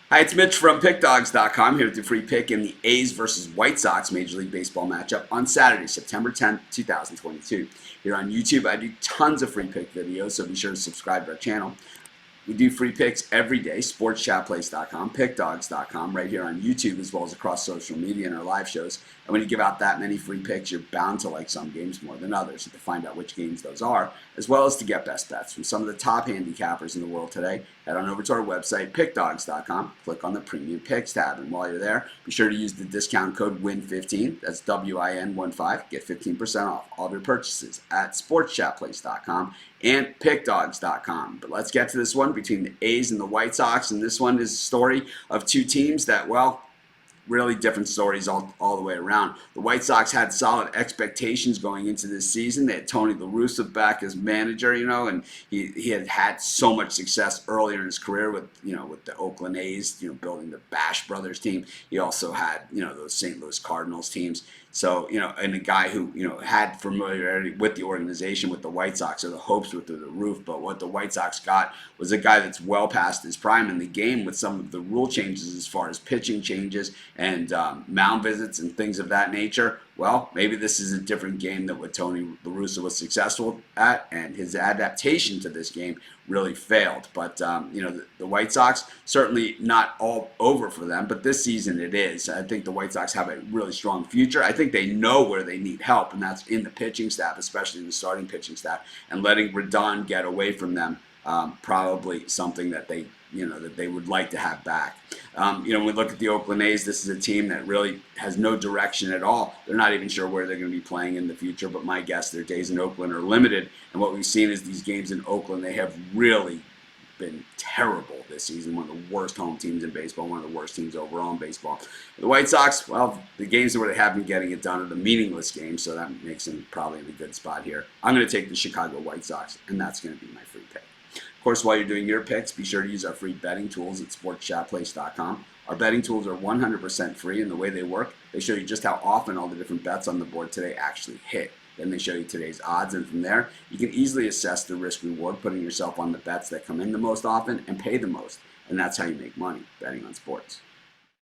Hi, it's Mitch from Pickdawgz.com here with the free pick in the A's versus White Sox Major League Baseball matchup on Saturday, September 10th, 2022. Here on YouTube, I do tons of free pick videos, so be sure to subscribe to our channel. We do free picks every day, sportschatplace.com, pickdawgz.com, right here on YouTube, as well as across social media and our live shows. And when you give out that many free picks, you're bound to like some games more than others. And to find out which games those are, as well as to get best bets from some of the top handicappers in the world today, head on over to our website, pickdawgz.com, click on the Premium Picks tab. And while you're there, be sure to use the discount code WIN15, that's WIN15, get 15% off all of your purchases at sportschatplace.com and pickdawgz.com. But let's get to this one between the A's and the White Sox. And this one is a story of two teams that, well, really different stories all the way around. The White Sox had solid expectations going into this season. They had Tony La Russa back as manager, and he had had so much success earlier in his career with the Oakland A's, building the Bash Brothers team. He also had, those St. Louis Cardinals teams. So, and a guy who, had familiarity with the organization, with the White Sox, so the hopes were through the roof. But what the White Sox got was a guy that's well past his prime in the game with some of the rule changes as far as pitching changes and mound visits and things of that nature. Well, maybe this is a different game than what Tony La Russa was successful at, and his adaptation to this game really failed. But, the White Sox, certainly not all over for them, but this season it is. I think the White Sox have a really strong future. I think they know where they need help, and that's in the pitching staff, especially in the starting pitching staff, and letting Rodon get away from them, probably something that they would like to have back. When we look at the Oakland A's, this is a team that really has no direction at all. They're not even sure where they're going to be playing in the future, but my guess, their days in Oakland are limited. And what we've seen is these games in Oakland, they have really been terrible this season. One of the worst home teams in baseball, one of the worst teams overall in baseball. The White Sox, well, the games where they have been getting it done are the meaningless games, so that makes them probably in a good spot here. I'm going to take the Chicago White Sox, and that's going to be my free pick. Of course, while you're doing your picks, be sure to use our free betting tools at sportschatplace.com. Our betting tools are 100% free, and the way they work, they show you just how often all the different bets on the board today actually hit. Then they show you today's odds, and from there, you can easily assess the risk-reward, putting yourself on the bets that come in the most often and pay the most. And that's how you make money betting on sports.